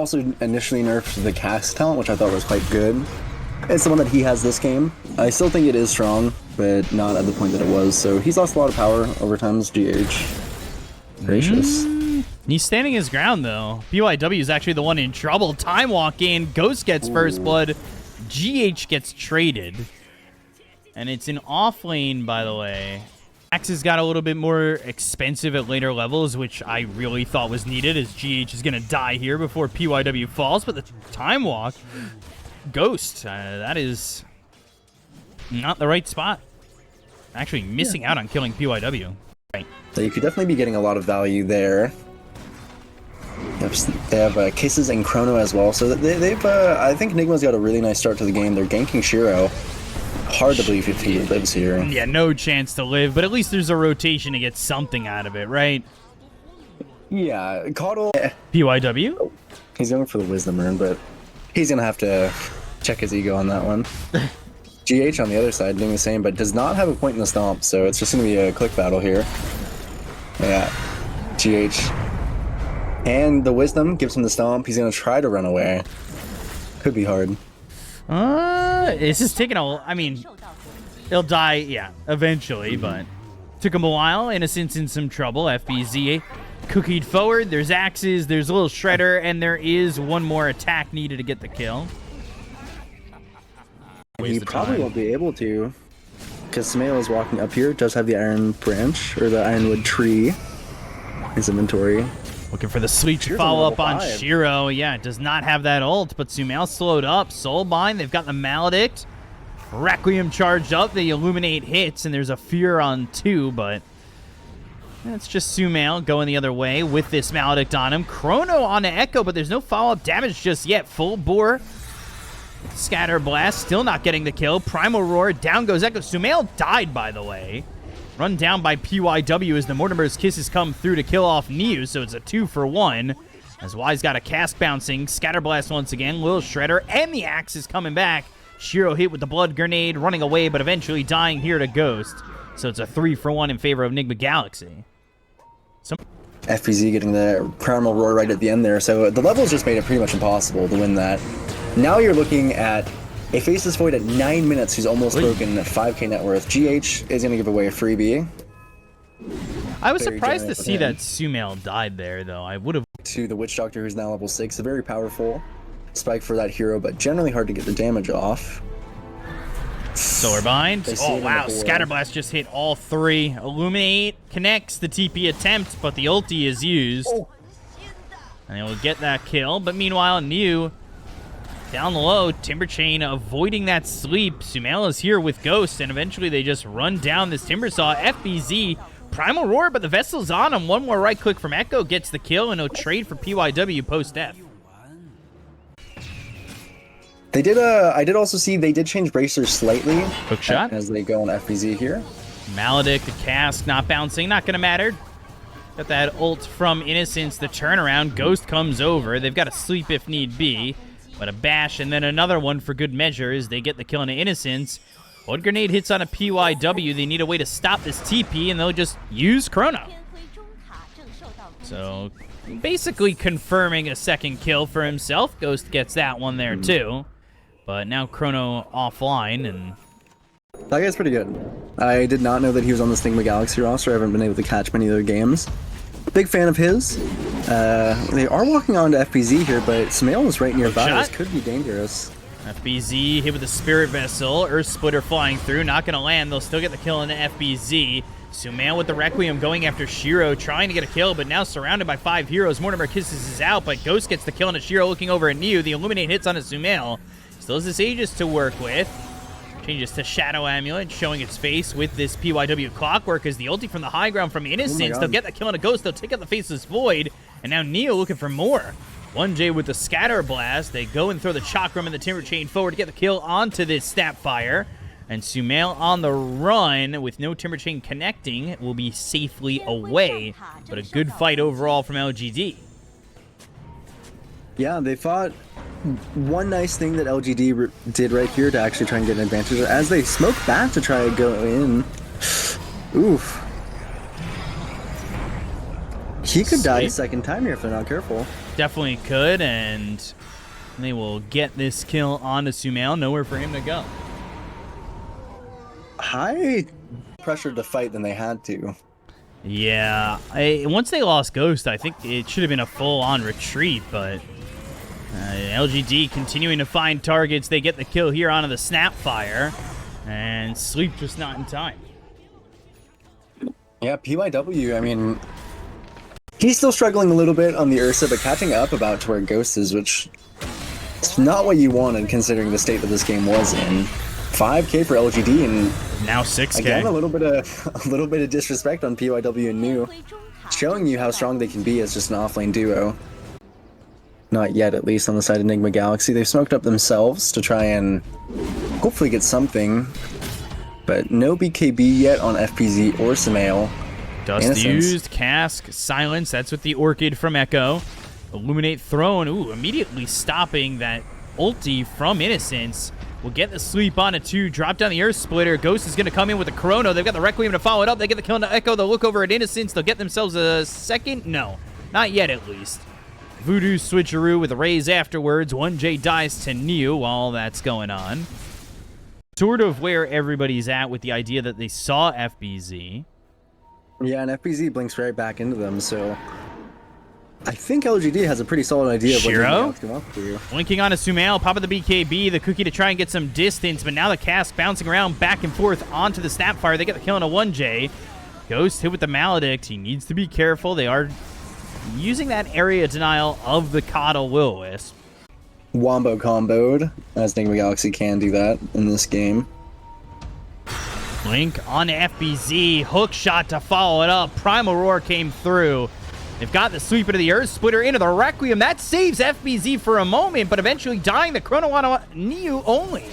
also initially nerfed the cast talent, which I thought was quite good. It's the one that he has this game. I still think it is strong, but not at the point that it was. So he's lost a lot of power over time's GH. Gracious. He's standing his ground, though. BYW is actually the one in trouble. Time walk in. Ghost gets first blood. GH gets traded. And it's an off lane, by the way. Axes got a little bit more expensive at later levels, which I really thought was needed, as GH is going to die here before PYW falls. But the time walk, Ghost, that is not the right spot. Actually missing out on killing PYW. Right. So you could definitely be getting a lot of value there. They have Kisses and Chrono as well, so they've I think Nigma's got a really nice start to the game. They're ganking Shiro. Hard to believe if he lives here. Yeah, no chance to live, but at least there's a rotation to get something out of it, right? Yeah, Caudle. PYW? Oh, he's going for the Wisdom Rune, but he's going to have to check his ego on that one. GH on the other side doing the same, but does not have a point in the stomp, so it's just going to be a click battle here. Yeah, GH. And the Wisdom gives him the stomp. He's going to try to run away. Could be hard. This is taking a... I mean, he'll die, yeah, eventually, but took him a while. Innocent's in some trouble. FBZ cookied forward. There's axes, there's a little shredder, and there is one more attack needed to get the kill. He probably won't be able to, because Sumail is walking up here. Does have the iron branch, or the ironwood tree in his inventory. Looking for the sleep follow-up on Shiro. Yeah, does not have that ult, but Sumail slowed up. Soulbind, they've got the Maledict. Requiem charged up. They illuminate hits, and there's a Fear on 2, but it's just Sumail going the other way with this Maledict on him. Chrono on Echo, but there's no follow-up damage just yet. Full bore. Scatter Blast, still not getting the kill. Primal Roar, down goes Echo. Sumail died, by the way. Run down by PYW as the Mortimer's Kisses come through to kill off Niu, so it's a 2-for-1. As Y's got a cast bouncing, Scatterblast once again, Lil Shredder, and the axe is coming back. Shiro hit with the blood grenade, running away, but eventually dying here to Ghost. So it's a 3-for-1 in favor of Nigma Galaxy. FBZ getting the Primal Roar right at the end there, so the levels just made it pretty much impossible to win that. Now you're looking at a Faceless Void at 9 minutes who's almost broken 5k net worth. GH is going to give away a freebie. I was surprised to see that Sumail died there, though. I would have... To the Witch Doctor, who's now level 6. A very powerful spike for that hero, but generally hard to get the damage off. Solarbind. Oh, wow. Scatterblast just hit all 3. Illuminate connects the TP attempt, but the ulti is used. Oh. And they will get that kill. But meanwhile, Niu... down low, Timber Chain avoiding that sleep. Sumail is here with Ghost, and eventually they just run down this Timber Saw. FBZ, Primal Roar, but the Vessel's on him. One more right click from Echo gets the kill, and no trade for PYW post-F. They did, I did also see they did change bracers slightly. Hook shot. As they go on FBZ here. Maledict, the cast, not bouncing, not gonna matter. Got that ult from Innocence, the turnaround. Ghost comes over. They've got a sleep if need be. But a bash and then another one for good measure as they get the kill on Innocence. Blood grenade hits on a PYW. They need a way to stop this TP, and they'll just use Chrono. So basically confirming a second kill for himself. Ghost gets that one there too. But now Chrono offline, and that guy's pretty good. I did not know that he was on the Nigma Galaxy roster. I haven't been able to catch many of their games. Big fan of his. They are walking on to FBZ here, but Sumail is right nearby. This could be dangerous. FBZ hit with a Spirit Vessel. Earth Splitter flying through. Not going to land. They'll still get the kill on the FBZ. Sumail with the Requiem going after Shiro, trying to get a kill, but now surrounded by 5 heroes. Mortimer Kisses is out, but Ghost gets the kill on a Shiro looking over at Niu. The Illuminate hits on a Sumail. Still has this Aegis to work with. Changes to Shadow Amulet, showing its face with this PYW Clockwork as the ulti from the high ground from Innocence. They'll get the kill on a Ghost. They'll take out the Faceless Void. And now Neo looking for more. 1J with the Scatter Blast. They go and throw the Chakram and the Timber Chain forward to get the kill onto this Snapfire. And Sumail on the run with no Timber Chain connecting will be safely away. But a good fight overall from LGD. Yeah, they fought. One nice thing that LGD did right here to actually try and get an advantage as they smoke back to try to go in. Oof. He could die a Sleep. second time here if they're not careful. Definitely could, and they will get this kill onto Sumail. Nowhere for him to go. High pressure to fight than they had to. Yeah, once they lost Ghost, I think it should have been a full-on retreat, but LGD continuing to find targets. They get the kill here onto the Snapfire, and Sleep just not in time. Yeah, PYW, I mean, he's still struggling a little bit on the Ursa, but catching up about to where Ghost is, which is not what you wanted considering the state that this game was in. 5K for LGD, and now 6K. Again, a little bit of disrespect on PYW and New, showing you how strong they can be as just an offlane duo. Not yet, at least on the side of Nigma Galaxy. They've smoked up themselves to try and hopefully get something, but no BKB yet on FPZ or Sumail. Dust Innocence. used, Cask, Silence. That's with the Orchid from Echo. Illuminate thrown. Ooh, immediately stopping that ulti from Innocence. Will get the Sleep on a 2, drop down the Earth Splitter. Ghost is going to come in with a Chrono. They've got the Requiem to follow it up. They get the kill on Echo. They'll look over at Innocence. They'll get themselves a second. No, not yet at least. Voodoo switcheroo with a raise afterwards. 1J dies to Neo while that's going on. Sort of where everybody's at with the idea that they saw FBZ. Yeah, and FPZ blinks right back into them, so I think LGD has a pretty solid idea of what Shiro? come up for you. Blinking on a Sumail, popping the BKB, the Cookie to try and get some distance, but now the Cask bouncing around back and forth onto the Snapfire. They get the kill on a 1J. Ghost hit with the Maledict. He needs to be careful. They are using that area denial of the Coddle Will-O-Wisp. Wombo comboed, as Nigma Galaxy can do that in this game. Blink on FBZ, hook shot to follow it up. Primal Roar came through. They've got the sweep into the Earth Splitter, into the Requiem. That saves FBZ for a moment, but eventually dying the Chrono on Neo only.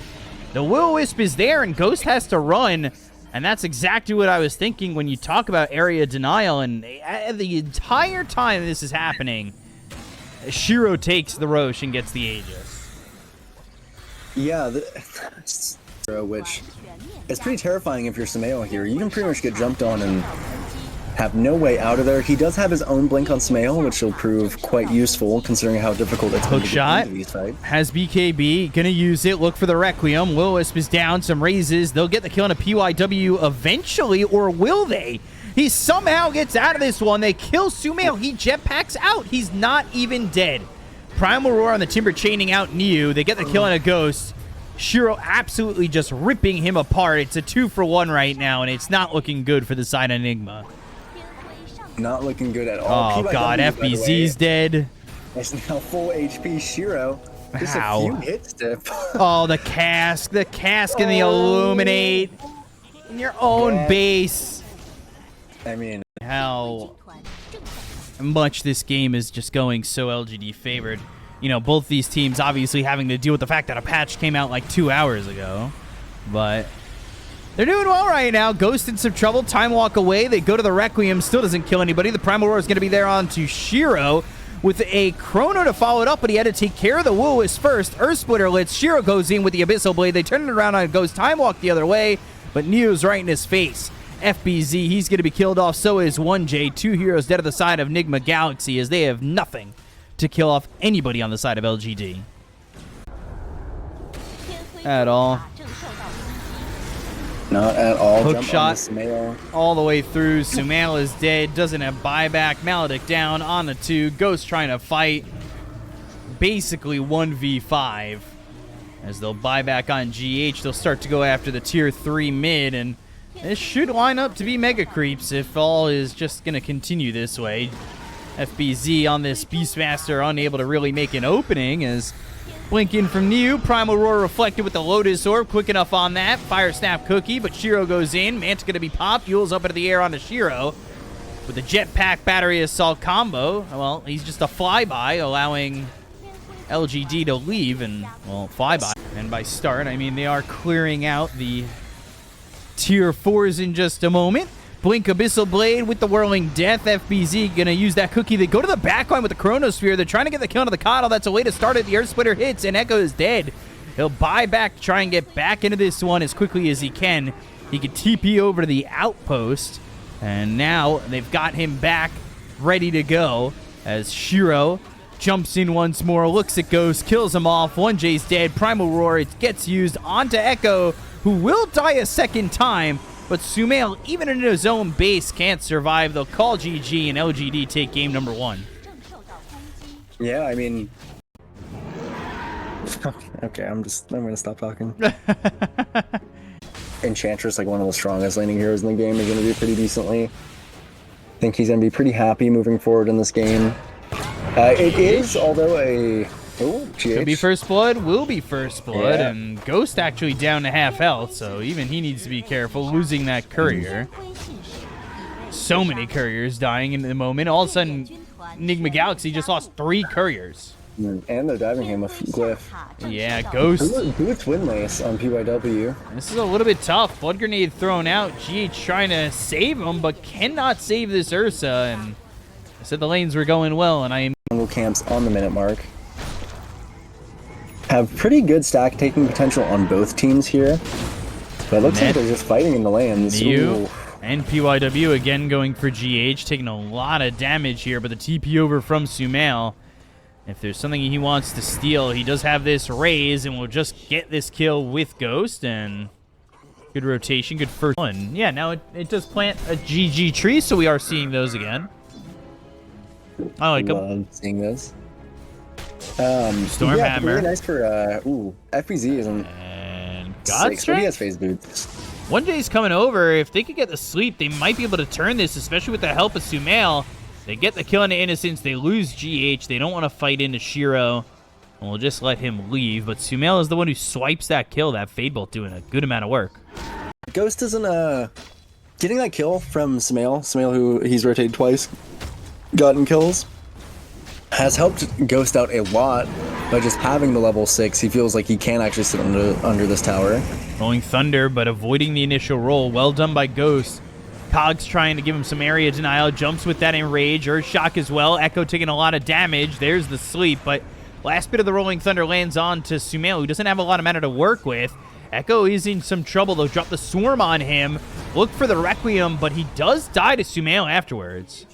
The Will-O-Wisp is there, and Ghost has to run, and that's exactly what I was thinking when you talk about area denial, and the entire time this is happening, Shiro takes the Roche and gets the Aegis. Yeah, which is pretty terrifying if you're Sumail here. You can pretty much get jumped on and have no way out of there. He does have his own blink on Sumail, which will prove quite useful considering how difficult it's Hook been to shot get into these fights. has BKB, gonna use it. Look for the Requiem. Will-O-Wisp is down, some raises. They'll get the kill on a PYW eventually, or will they? He somehow gets out of this one. They kill Sumail. He jetpacks out. He's not even dead. Primal Roar on the Timber chaining out Neo. They get the kill on a Ghost. Shiro absolutely just ripping him apart. It's a 2-for-1 right now, and it's not looking good for the side of Nigma. Not looking good at all. Oh, PYW, God, by the way, FBZ's dead. is now full HP Shiro. Just How? a few hits to... Oh, the cask and the Illuminate. In your own Yeah. base. I mean, How much this game is just going so LGD favored. You know, both these teams obviously having to deal with the fact that a patch came out like 2 hours ago. But they're doing well right now. Ghost in some trouble. Time walk away. They go to the Requiem. Still doesn't kill anybody. The Primal Roar is going to be there on to Shiro with a Chrono to follow it up, but he had to take care of the Will-O-Wisp first. Earth Splitter lets Shiro goes in with the Abyssal Blade. They turn it around on Ghost. Time walk the other way, but Neo's right in his face. FBZ, he's going to be killed off. So is 1J. 2 heroes dead at the side of Nigma Galaxy as they have nothing to kill off anybody on the side of LGD. At all. not at all. Hook Jump shot. on the Sumail. All the way through. Sumail is dead. Doesn't have buyback. Maledict down on the 2. Ghost trying to fight. Basically 1v5. As they'll buy back on GH, they'll start to go after the tier 3 mid, and this should line up to be mega creeps if all is just going to continue this way. FBZ on this Beastmaster unable to really make an opening as blink in from Neo. Primal Roar reflected with the Lotus Orb. Quick enough on that. Fire Snap Cookie, but Shiro goes in. Manta going to be popped. Yule's up into the air onto Shiro with the Jetpack Battery Assault combo. Well, he's just a flyby, allowing LGD to leave and, well, flyby. And by start, I mean they are clearing out the tier 4s in just a moment. Blink Abyssal Blade with the Whirling Death. FBZ gonna use that cookie. They go to the backline with the Chronosphere. They're trying to get the kill onto the Coddle. That's a way to start it. The Earth Splitter hits, and Echo is dead. He'll buy back, try and get back into this one as quickly as he can. He could TP over to the Outpost, and now they've got him back ready to go as Shiro jumps in once more, looks at Ghost, kills him off. 1J's dead. Primal Roar, it gets used onto Echo, who will die a second time, but Sumail, even in his own base, can't survive. They'll call GG, and LGD take game number 1. Yeah, I mean... Okay, I'm gonna stop talking. Enchantress, like one of the strongest laning heroes in the game, is gonna do pretty decently. I think he's gonna be pretty happy moving forward in this game. It is, although a... Oh, GH. Could be first blood, will be first blood, Yeah. and Ghost actually down to half health, so even he needs to be careful losing that courier. So many couriers dying in the moment. All of a sudden, Nigma Galaxy just lost 3 couriers. And they're diving him with Glyph. Yeah, Ghost. Boots Windlace on PYW. This is a little bit tough. Blood Grenade thrown out. GH trying to save him, but cannot save this Ursa, and I said the lanes were going well, and I am... Jungle camps on the minute mark. Have pretty good stack taking potential on both teams here. But it looks like they're just fighting in the lanes. New and PYW again going for GH, taking a lot of damage here, but the TP over from Sumail. If there's something he wants to steal, he does have this raise, and will just get this kill with Ghost, and good rotation, good first one. Yeah, now it does plant a GG tree, so we are seeing those again. I like them. Love seeing this. Stormhammer. Yeah, really nice for, FBZ isn't... And But he Godstrike? has phase boots. 1J's coming over. If they could get the sleep, they might be able to turn this, especially with the help of Sumail. They get the kill into Innocence. They lose GH. They don't want to fight into Shiro. And we'll just let him leave. But Sumail is the one who swipes that kill. That Fade Bolt doing a good amount of work. Ghost isn't, getting that kill from Sumail. Sumail, who he's rotated twice, gotten kills, has helped Ghost out a lot by just having the level 6. He feels like he can actually sit under this tower. Rolling Thunder, but avoiding the initial roll. Well done by Ghost. Cogs trying to give him some area denial. Jumps with that Enrage. Earthshock as well. Echo taking a lot of damage. There's the sleep, but last bit of the Rolling Thunder lands on to Sumail, who doesn't have a lot of mana to work with. Echo is in some trouble. They'll drop the Swarm on him. Look for the Requiem, but he does die to Sumail afterwards.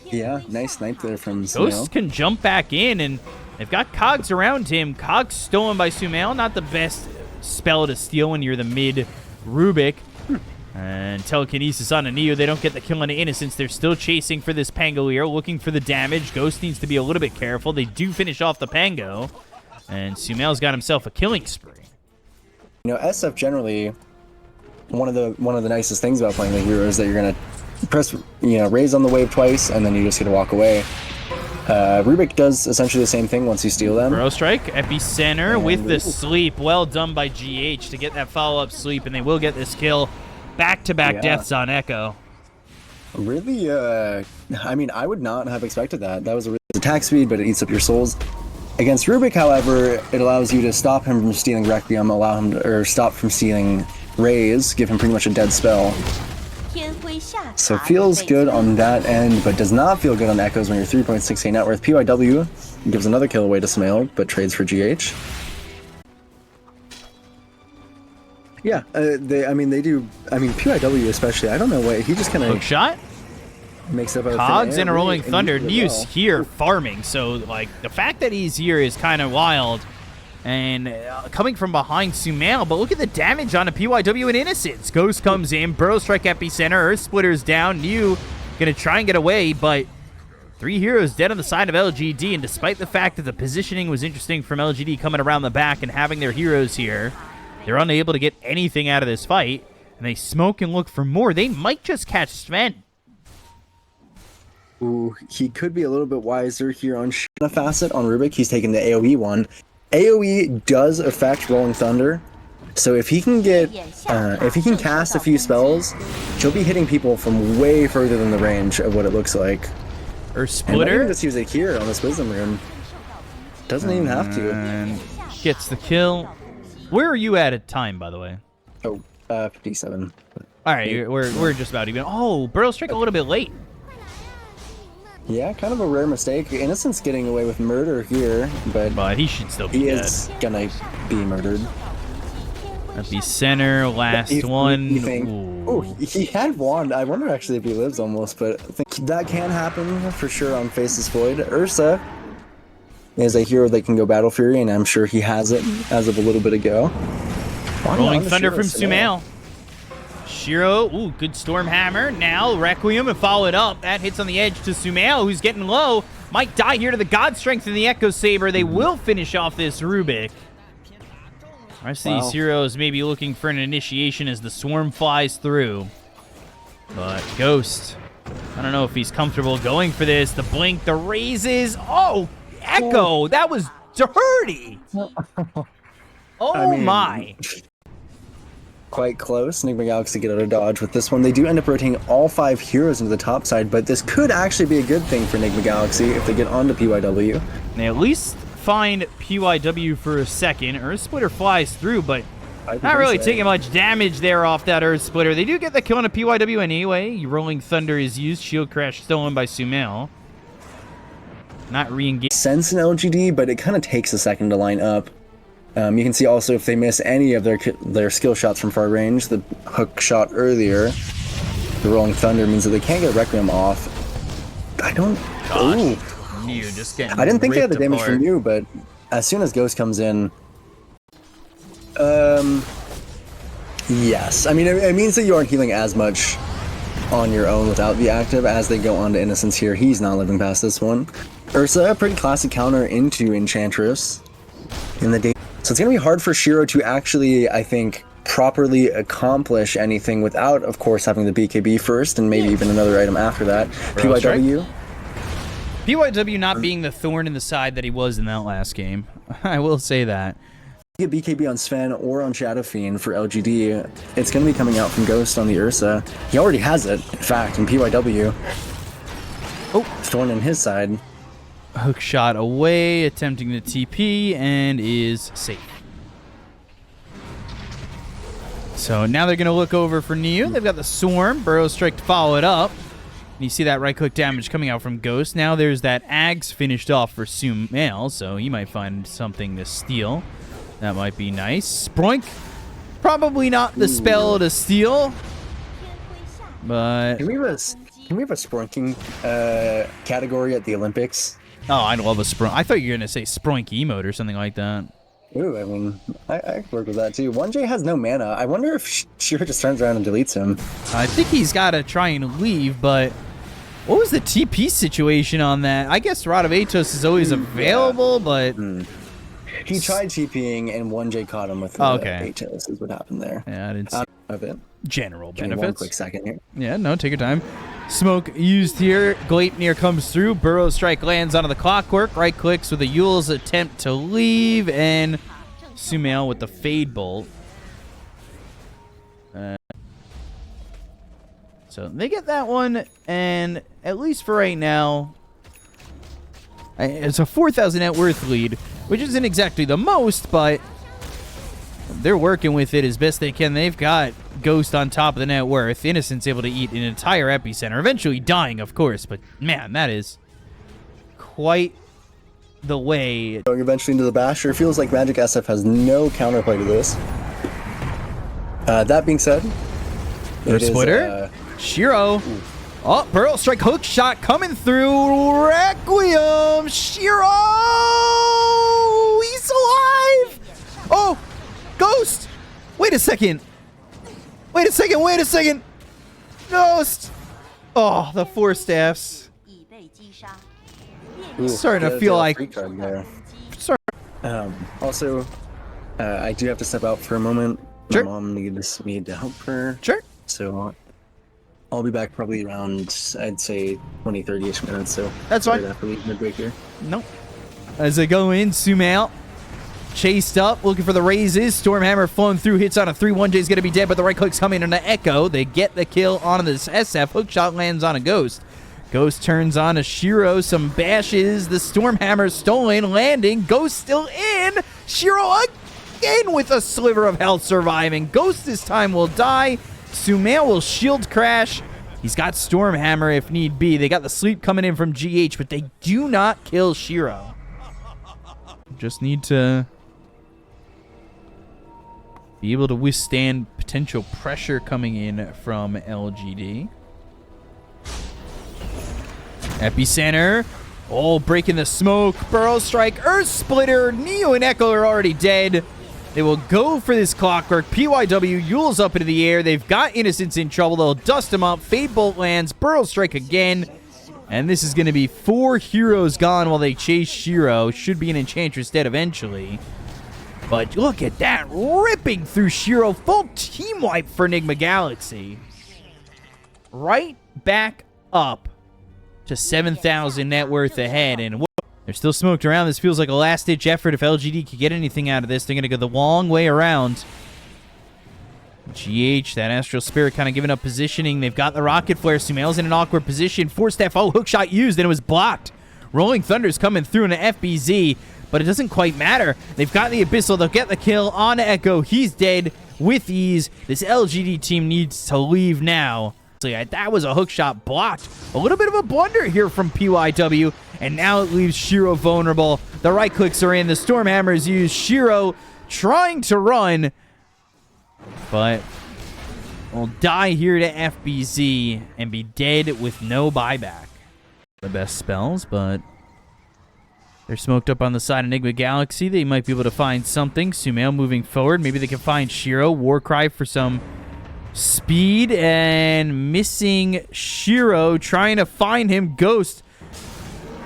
Yeah, nice snipe there from Sumail. Ghost can jump back in, and they've got Cogs around him. Cogs stolen by Sumail. Not the best spell to steal when you're the mid Rubik. And Telekinesis on a Neo. They don't get the kill on Innocence. They're still chasing for this Pangolier, looking for the damage. Ghost needs to be a little bit careful. They do finish off the Pango. And Sumail's got himself a killing spree. You know, SF generally, one of the nicest things about playing the hero is that you're gonna press, raise on the wave twice, and then you just get to walk away. Rubik does essentially the same thing once you steal them. Burrow Strike, Epicenter with the sleep. Well done by GH to get that follow-up sleep, and they will get this kill. Back-to-back deaths on Echo. Really, I mean, I would not have expected that. That was a really attack speed, but it eats up your souls. Against Rubik, however, it allows you to stop him from stealing Requiem, allow him to, or stop from stealing Raise, give him pretty much a dead spell. So feels good on that end, but does not feel good on Echoes when you're 3.6k net worth. PYW gives another kill away to Sumail, but trades for GH. Yeah, they do. I mean, PYW especially. I don't know what he just kind Hook of shot. makes up. Cogs and a Rolling Thunder. News here farming. So like the fact that he's here is kind of wild. And coming from behind Sumail, but look at the damage on a PYW and Innocence. Ghost comes in, Burrow Strike Epicenter, Earth Splitter's down. New gonna try and get away, but 3 heroes dead on the side of LGD. And despite the fact that the positioning was interesting from LGD coming around the back and having their heroes here, they're unable to get anything out of this fight. And they smoke and look for more. They might just catch Sven. Ooh, he could be a little bit wiser here on Shana Facet. On Rubik, he's taking the AoE one. AoE does affect Rolling Thunder, so if he can get, if he can cast a few spells, he'll be hitting people from way further than the range of what it looks like. Or Splitter. And just use a cure on this Wisdom Rune. Doesn't even have to. And gets the kill. Where are you at time, by the way? Oh, 57. All right, we're just about even. Oh, Burrow Strike a little bit late. Yeah, kind of a rare mistake. Innocence getting away with murder here, but he should still be he dead. is gonna be murdered. Epicenter, last one. Oh, he had wand. I wonder actually if he lives almost, but I think that can happen for sure on Faceless Void. Ursa is a hero that can go Battle Fury, and I'm sure he has it as of a little bit ago. Rolling Thunder from Sumail. Shiro, ooh, good Storm Hammer. Now Requiem and follow it up. That hits on the edge to Sumail, who's getting low. Might die here to the God Strength and the Echo Saber. They will finish off this Rubik. The rest of these heroes may be looking for an initiation as the swarm flies through. But Ghost, I don't know if he's comfortable going for this. The blink, the raises. Oh, Echo, that was dirty. Oh, I mean, my. Quite close. Nigma Galaxy get out of dodge with this one. They do end up rotating all 5 heroes into the top side, but this could actually be a good thing for Nigma Galaxy if they get onto PYW. They at least find PYW for a second. Earth Splitter flies through, but not really taking much damage there off that Earth Splitter. They do get the kill on a PYW anyway. Rolling Thunder is used. Shield Crash stolen by Sumail. Not re-engaged. Sense in LGD, but it kind of takes a second to line up. You can see also if they miss any of their skill shots from far range, the hook shot earlier, the Rolling Thunder means that they can't get Requiem off. I don't... Mew just getting I didn't think they had the damage apart. from Mew, but as soon as Ghost comes in... yes. I mean, it means that you aren't healing as much on your own without the active as they go on to Innocence here. He's not living past this one. Ursa, a pretty classic counter into Enchantress in the day. So it's going to be hard for Shiro to actually, I think, properly accomplish anything without, of course, having the BKB first and maybe even another item after that. PYW. PYW not being the thorn in the side that he was in that last game. I will say that. Get BKB on Sven or on Shadow Fiend for LGD. It's going to be coming out from Ghost on the Ursa. He already has it, in fact, in PYW. Oh, thorn in his side. Hook shot away, attempting the TP, and is safe. So now they're going to look over for Neo. They've got the Swarm, Burrow Strike to follow it up. And you see that right-click damage coming out from Ghost. Now there's that Ags finished off for Sumail, so he might find something to steal. That might be nice. Sproink, probably not the spell to steal, but... Can we have a Sproinking category at the Olympics? Oh, I love a Sproink. I thought you were going to say Sproink emote or something like that. Ooh, I mean, I could work with that too. 1J has no mana. I wonder if Shiro just turns around and deletes him. I think he's got to try and leave, but what was the TP situation on that? I guess Rod of Atos is always available, but... He tried TPing and 1J caught him with Atos is what happened there. Yeah, I didn't see of it. General Give me benefits. one quick second here. Yeah, no, take your time. Smoke used here. Gleipnir comes through. Burrow Strike lands onto the Clockwork. Right clicks with a Yule's attempt to leave. And Sumail with the Fade Bolt. So they get that one. And at least for right now, it's a 4,000 net worth lead, which isn't exactly the most, but they're working with it as best they can. They've got Ghost on top of the net worth. Innocent's able to eat an entire Epicenter, eventually dying, of course, but man, that is quite the way. Going eventually into the Basher, it feels like Magic SF has no counterplay to this. That being said, Splitter, Shiro. Oh, Burrow Strike hook shot coming through. Requiem, Shiro, he's alive. Oh, Ghost. Wait a second. Wait a second. Ghost. Oh, the 4 staffs. Starting to feel like... Sorry. Also, I do have to step out for a moment. Sure. My mom needs me to help her. Sure. So I'll be back probably around, I'd say, 20, 30-ish minutes. So that's fine. After mid-break here. Nope. As they go in, Sumail chased up, looking for the raises. Stormhammer flowing through, hits on a 3. 1J's going to be dead, but the right click's coming on the Echo. They get the kill on this SF. Hookshot lands on a Ghost. Ghost turns on a Shiro. Some bashes. The Stormhammer stolen, landing. Ghost still in. Shiro again with a sliver of health surviving. Ghost this time will die. Sumail will shield crash. He's got Stormhammer if need be. They got the sleep coming in from GH, but they do not kill Shiro. Just need to be able to withstand potential pressure coming in from LGD. Epicenter. Oh, breaking the smoke. Burrow Strike. Earth Splitter. Neo and Echo are already dead. They will go for this clockwork. PYW Yule's up into the air. They've got Innocence in trouble. They'll dust him up. Fade Bolt lands. Burrow Strike again. And this is going to be 4 heroes gone while they chase Shiro. Should be an Enchantress dead eventually. But look at that. Ripping through Shiro. Full team wipe for Nigma Galaxy. Right back up to 7,000 net worth ahead. And they're still smoked around. This feels like a last-ditch effort. If LGD could get anything out of this, they're going to go the long way around. GH, that Astral Spirit kind of giving up positioning. They've got the Rocket Flare. Sumail's in an awkward position. Forced FO, hookshot used, and it was blocked. Rolling Thunder's coming through in an FBZ, but it doesn't quite matter. They've got the Abyssal. They'll get the kill on Echo. He's dead with ease. This LGD team needs to leave now. That was a hookshot blocked. A little bit of a blunder here from PYW, and now it leaves Shiro vulnerable. The right clicks are in. The Stormhammer is used. Shiro trying to run, but will die here to FBZ and be dead with no buyback. The best spells, but they're smoked up on the side of Nigma Galaxy. They might be able to find something. Sumail moving forward. Maybe they can find Shiro. Warcry for some speed, and missing Shiro, trying to find him. Ghost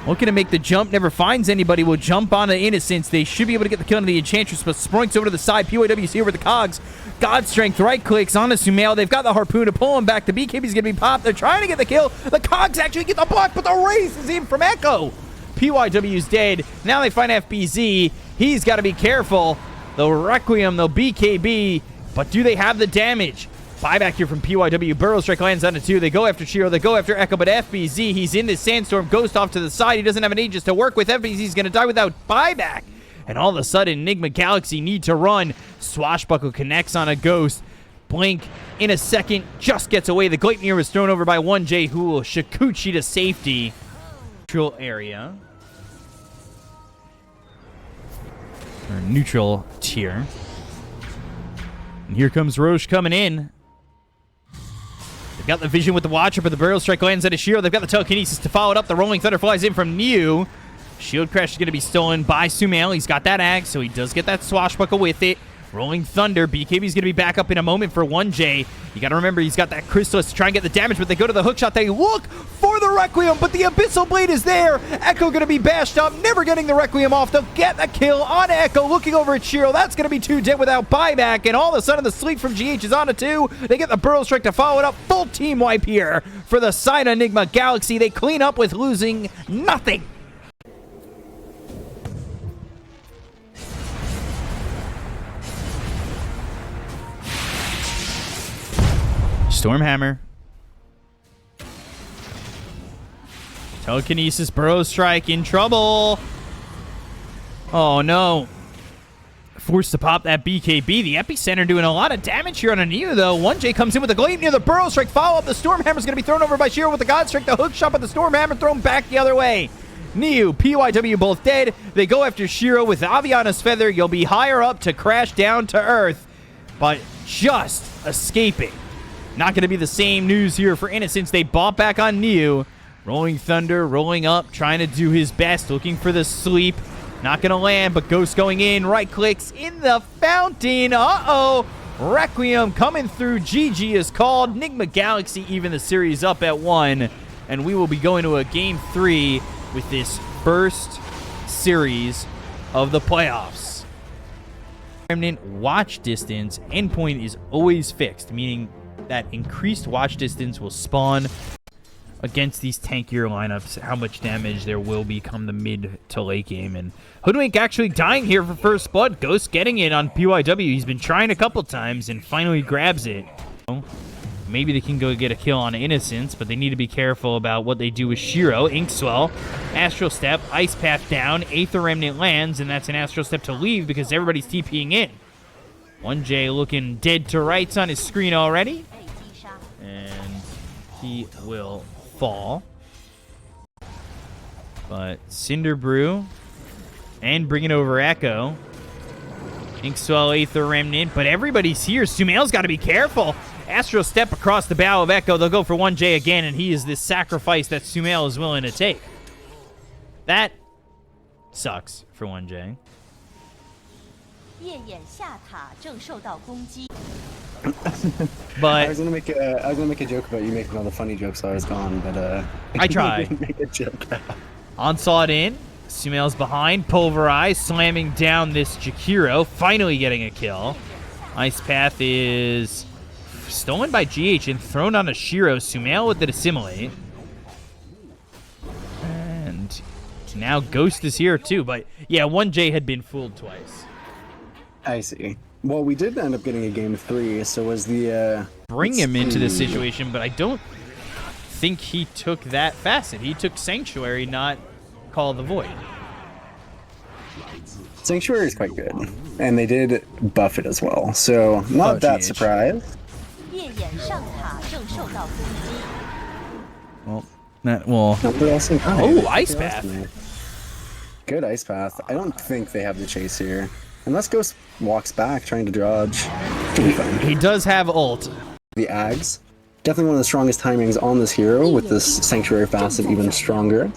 looking to make the jump, never finds anybody. Will jump onto Innocence. They should be able to get the kill on the Enchantress, but Sproinks over to the side. PYW's here with the cogs. God Strength right clicks onto Sumail. They've got the harpoon to pull him back. The BKB's gonna be popped. They're trying to get the kill. The cogs actually get the block, but the race is in from Echo. PYW's dead. Now they find FBZ. He's got to be careful. They'll Requiem, they'll BKB, but do they have the damage? Buyback here from PYW. Burrow Strike lands onto 2. They go after Shiro. They go after Echo, but FBZ, he's in this Sandstorm. Ghost off to the side. He doesn't have an Aegis to work with. FBZ's going to die without buyback. And all of a sudden, Nigma Galaxy need to run. Swashbuckle connects on a Ghost. Blink in a second. Just gets away. The Gleipnir was thrown over by 1J, who will Shikuchi to safety. Neutral area. Or neutral tier. And here comes Roche coming in. They've got the vision with the Watcher, but the Burial Strike lands at a Shiro. They've got the Telekinesis to follow it up. The Rolling Thunder flies in from Niu. Shield Crash is going to be stolen by Sumail. He's got that Ag, so he does get that Swashbuckle with it. Rolling Thunder. BKB's going to be back up in a moment for 1J. You got to remember, he's got that Chrysalis to try and get the damage, but they go to the hookshot. They look for the Requiem, but the Abyssal Blade is there. Echo going to be bashed up, never getting the Requiem off. They'll get the kill on Echo, looking over at Shiro. That's going to be 2 dead without buyback, and all of a sudden the Sleep from GH is on a 2. They get the Burrow Strike to follow it up. Full team wipe here for the side of Nigma Galaxy. They clean up with losing nothing. Stormhammer. Telekinesis, Burrow Strike in trouble. Oh no. Forced to pop that BKB. The Epicenter doing a lot of damage here on a Niu though. 1J comes in with a Gleipnir the Burrow Strike follow up. The Stormhammer's going to be thrown over by Shiro with the God Strike. The hook shot, but the Stormhammer thrown back the other way. Niu, PYW both dead. They go after Shiro with Aviana's Feather. You'll be higher up to crash down to Earth, but just escaping. Not going to be the same news here for Innocence. They bought back on Niu. Rolling Thunder, rolling up, trying to do his best, looking for the sleep. Not going to land, but Ghost going in. Right clicks in the fountain. Uh-oh. Requiem coming through. GG is called. Nigma Galaxy even the series up at 1. And we will be going to a Game 3 with this first series of the playoffs. Remnant watch distance endpoint is always fixed, meaning that increased watch distance will spawn against these tankier lineups, how much damage there will be come the mid to late game. And Hoodwink actually dying here for first blood. Ghost getting it on PYW. He's been trying a couple times and finally grabs it. Maybe they can go get a kill on Innocence, but they need to be careful about what they do with Shiro. Inkswell, Astral Step, Ice Path down, Aether Remnant lands, and that's an Astral Step to leave because everybody's TPing in. 1J looking dead to rights on his screen already. And he will fall. But Cinder Brew and bringing over Echo. Inkswell, Aether Remnant, but everybody's here. Sumail's got to be careful. Astro step across the bow of Echo. They'll go for 1J again, and he is this sacrifice that Sumail is willing to take. That sucks for 1J. But I was gonna make a joke about you making all the funny jokes while I was gone, but I tried. didn't make a joke. Onslaught in. Sumail's behind. Pulverize, slamming down this Jakiro. Finally getting a kill. Ice Path is stolen by GH and thrown on a Shiro. Sumail with the Dissimilate. And now Ghost is here too. But yeah, 1J had been fooled twice. I see. Well, we did end up getting a game 3, so was the bring him into this situation, but I don't think he took that facet. He took Sanctuary, not Call of the Void. Sanctuary is quite good, and they did buff it as well, so not that surprised. Well, that will. Oh, Ice Path. Good Ice Path. I don't think they have the chase here. Unless Ghost walks back trying to dodge. He does have ult. The Ags. Definitely one of the strongest timings on this hero, with this Sanctuary facet even stronger.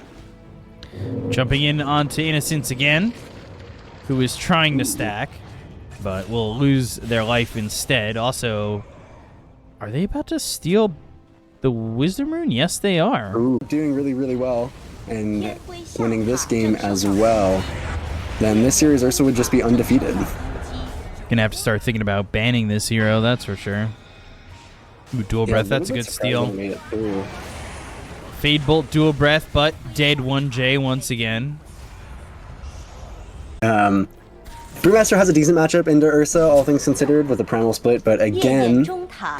Jumping in onto Innocence again, who is trying to stack, but will lose their life instead. Also, are they about to steal the Wisdom Rune? Yes, they are. Ooh, doing really, really well, and winning this game as well. Then this series Ursa would just be undefeated. Gonna have to start thinking about banning this hero, that's for sure. Ooh, Dual Breath, that's a good steal. Fade Bolt, Dual Breath, but dead 1J once again. Brewmaster has a decent matchup into Ursa, all things considered, with the Primal Split, but again,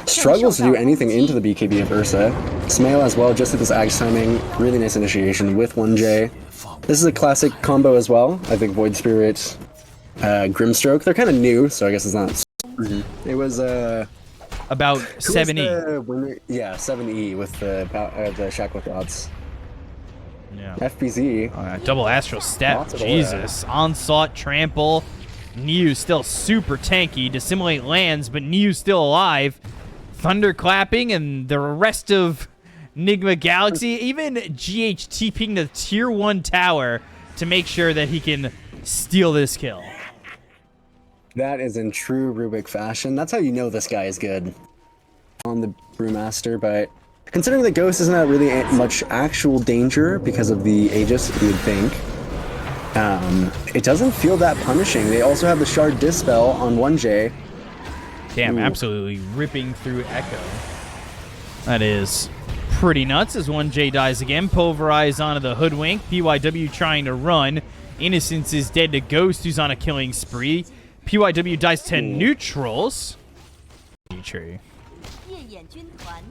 struggles to do anything into the BKB of Ursa. Smail as well, just at this Axe timing. Really nice initiation with 1J. This is a classic combo as well. I think Void Spirit, Grimstroke. They're kind of new, so I guess it's not. It was about 7E. Yeah, 7E with the Shackle Rods. Yeah. FPZ. Double Astral Step. Jesus. Onslaught, Trample. Niu still super tanky. Dissimilate lands, but Niu's still alive. Thunderclapping, and the rest of Nigma Galaxy, even GH TPing the tier 1 tower to make sure that he can steal this kill. That is in true Rubik fashion. That's how you know this guy is good on the Brewmaster, but considering the Ghost isn't at really much actual danger because of the Aegis, you would think, it doesn't feel that punishing. They also have the Shard Dispel on 1J. Damn, absolutely ripping through Echo. That is pretty nuts as 1J dies again. Pulverize onto the Hoodwink. PYW trying to run. Innocence is dead to Ghost, who's on a killing spree. PYW dies to neutrals. True.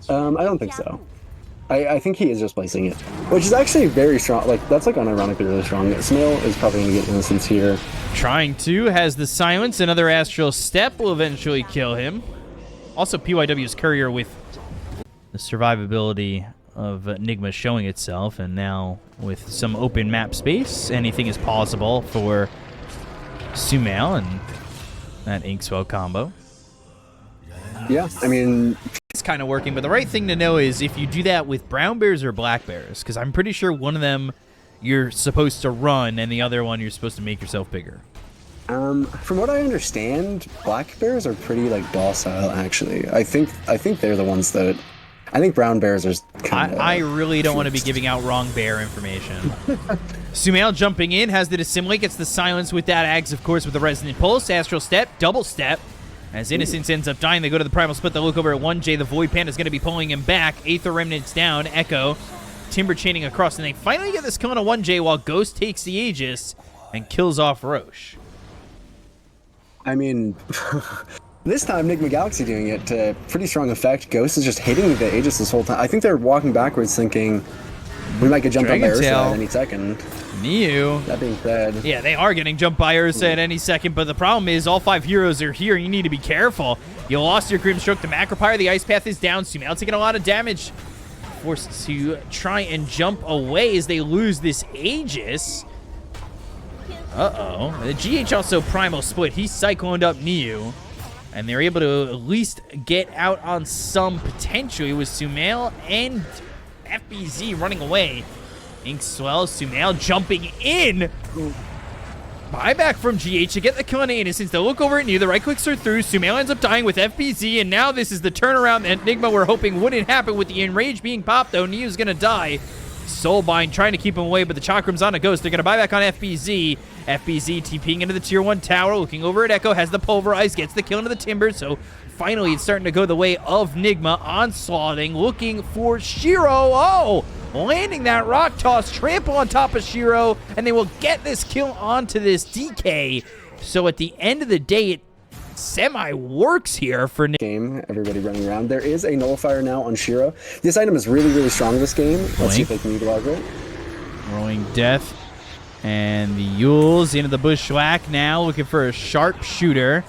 I don't think so. I think he is just placing it, which is actually very strong. Like, that's like unironically really strong. Smail is probably going to get Innocence here. Trying to, has the silence. Another Astral Step will eventually kill him. Also, PYW's Courier with the survivability of Nigma showing itself, and now with some open map space, anything is possible for Sumail and that Inkswell combo. Yeah, I mean, it's kind of working, but the right thing to know is if you do that with brown bears or black bears, because I'm pretty sure one of them you're supposed to run and the other one you're supposed to make yourself bigger. From what I understand, black bears are pretty like docile. Actually, I think they're the ones that. I think brown bears are kind of. I really don't want to be giving out wrong bear information. Sumail jumping in, has the Dissimilate, gets the silence with that Ags, of course, with the Resonant Pulse. Astral Step, double step. As Innocence ends up dying, they go to the Primal Split. They look over at 1J. The Void Panda is going to be pulling him back. Aether Remnant's down. Echo. Timber chaining across. And they finally get this kill on a 1J while Ghost takes the Aegis and kills off Roche. I mean, this time Nigma Galaxy doing it to pretty strong effect. Ghost is just hitting the Aegis this whole time. I think they're walking backwards thinking we might get jumped on by Ursa at any second. Niu. That being said. Yeah, they are getting jumped by Ursa at any second, but the problem is all 5 heroes are here. You need to be careful. You lost your Grimstroke. The Macropyre, the Ice Path is down. Sumail taking a lot of damage. Forced to try and jump away as they lose this Aegis. Uh-oh. The GH also primal split. He cycloned up Niu. And they're able to at least get out on some potentially with Sumail and FBZ running away. Inkswell, Sumail jumping in. Buyback from GH to get the kill on Innocence. They'll look over at Niu. The right clicks are through. Sumail ends up dying with FBZ. And now this is the turnaround that Nigma were hoping wouldn't happen with the Enrage being popped, though. Niu's going to die. Soulbind trying to keep him away, but the Chakram's on a Ghost. They're going to buy back on FBZ. FBZ TPing into the tier 1 tower, looking over at Echo, has the Pulverize, gets the kill into the Timber, so finally it's starting to go the way of Nigma. Onslaughting, looking for Shiro. Oh! Landing that Rock Toss, trample on top of Shiro, and they will get this kill onto this DK. So at the end of the day, it semi-works here for game. Everybody running around. There is a nullifier now on Shiro. This item is really, really strong this game. Let's see if they can utilize it. Rolling Death. And the Yules into the Bushwhack now, looking for a sharpshooter.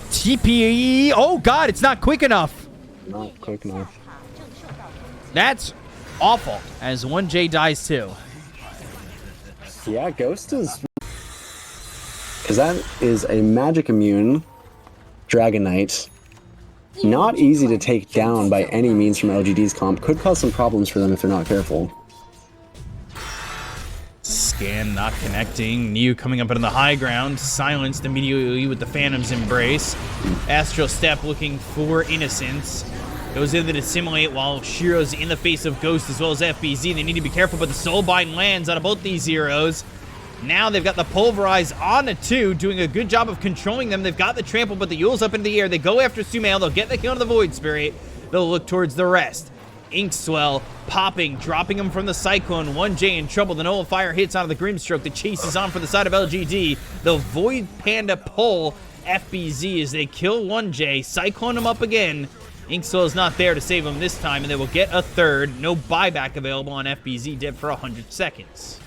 TPE. Oh, God, it's not quick enough. Not quick enough. That's awful, as 1J dies too. Yeah, Ghost is... Because that is a magic immune Dragon Knight. Not easy to take down by any means from LGD's comp. Could cause some problems for them if they're not careful. Scan not connecting. Niu coming up into the high ground. Silenced immediately with the Phantom's Embrace. Astral Step looking for Innocence. Goes in to dissimulate while Shiro's in the face of Ghost as well as FBZ. They need to be careful, but the Soulbind lands out of both these heroes. Now they've got the Pulverize on a 2, doing a good job of controlling them. They've got the Trample, but the Yule's up into the air. They go after Sumail. They'll get the kill on the Void Spirit. They'll look towards the rest. Inkswell popping, dropping him from the Cyclone. 1J in trouble. The Nullifier hits out of the Grimstroke. The chase is on for the side of LGD. The Void Panda pull FBZ as they kill 1J. Cyclone him up again. Inkswell is not there to save him this time, and they will get a third. No buyback available on FBZ, dead for 100 seconds.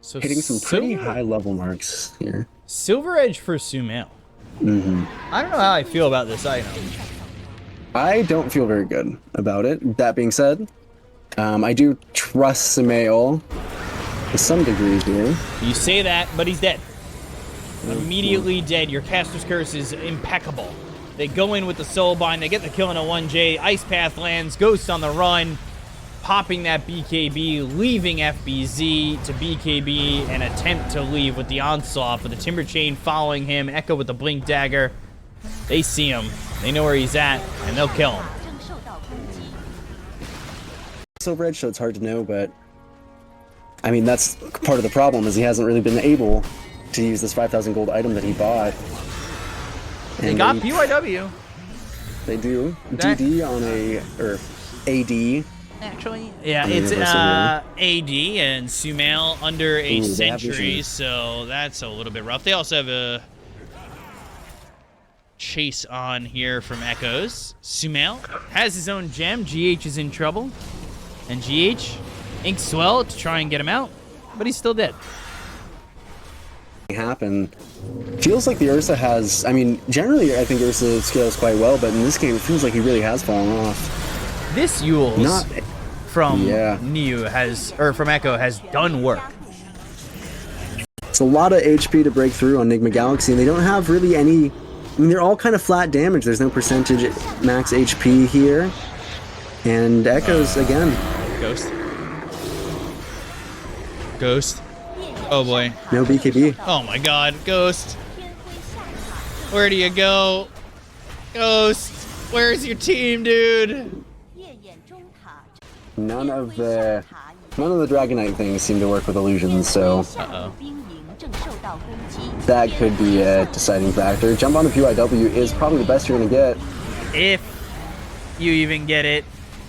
So hitting some pretty high level marks here. Silver Edge for Sumail. I don't know how I feel about this item. I don't feel very good about it. That being said, I do trust Sumail to some degree here. You say that, but he's dead. Immediately dead. Your Caster's Curse is impeccable. They go in with the Soulbind. They get the kill on a 1J. Ice Path lands. Ghost on the run. Popping that BKB. Leaving FBZ to BKB and attempt to leave with the Onslaught. But the Timber Chain following him. Echo with the Blink Dagger. They see him. They know where he's at. And they'll kill him. Silver Edge, so it's hard to know, but... I mean, that's part of the problem, is he hasn't really been able to use this 5,000 gold item that he bought. They got PYW. They do. DD on a... or AD. Actually, yeah, it's AD and Sumail under a century, so that's a little bit rough. They also have a chase on here from Echoes. Sumail has his own gem. GH is in trouble. And GH, Inkswell to try and get him out, but he's still dead. Happen. Feels like the Ursa has... I mean, generally I think Ursa scales quite well, but in this game it feels like he really has fallen off. This Yules from Niu from Echo has done work. It's a lot of HP to break through on Nigma Galaxy, and they don't have really any... I mean, they're all kind of flat damage. There's no percentage max HP here. And Echoes, again. Ghost. Ghost. Oh boy. No BKB. Oh my god, Ghost. Where do you go? Ghost, where's your team, dude? None of the Dragon Knight things seem to work with illusions, so that could be a deciding factor. Jump on the PYW is probably the best you're gonna get. If you even get it.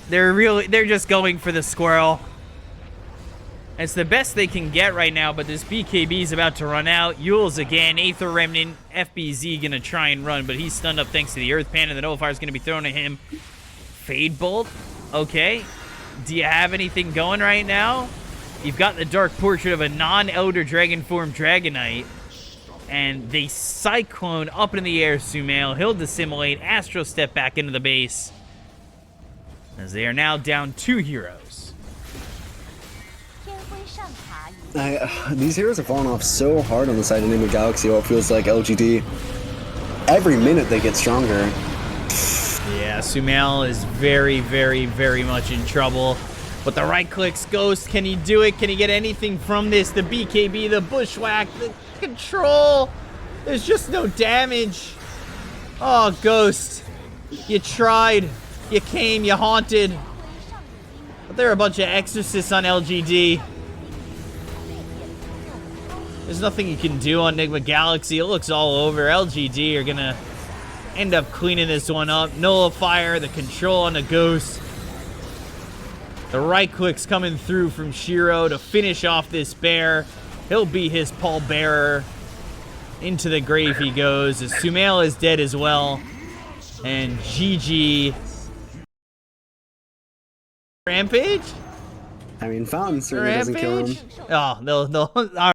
They're just going for the squirrel. It's the best they can get right now, but this BKB is about to run out. Yules again, Aether Remnant, FBZ gonna try and run, but he's stunned up thanks to the Earth Panda. The Nullifier is gonna be thrown at him. Fade Bolt, okay. Do you have anything going right now? You've got the Dark Portrait of a non-Elder Dragon form Dragon Knight, and they Cyclone up in the air Sumail. He'll dissimulate, Astro Step back into the base, as they are now down 2 heroes. These heroes are falling off so hard on the side of Nigma Galaxy. It feels like LGD. Every minute they get stronger. Yeah, Sumail is very, very, very much in trouble. But the right clicks, Ghost, can he do it? Can he get anything from this? The BKB, the bushwhack, the control. There's just no damage. Oh, Ghost, you tried, you came, you haunted. But there are a bunch of exorcists on LGD. There's nothing you can do on Nigma Galaxy. It looks all over. LGD are gonna end up cleaning this one up. Nullifier, the control on the Ghost. The right click's coming through from Shiro to finish off this bear. He'll be his pallbearer. Into the grave he goes, as Sumail is dead as well. And GG. Rampage? I mean, Fountain certainly doesn't kill him. Oh, they'll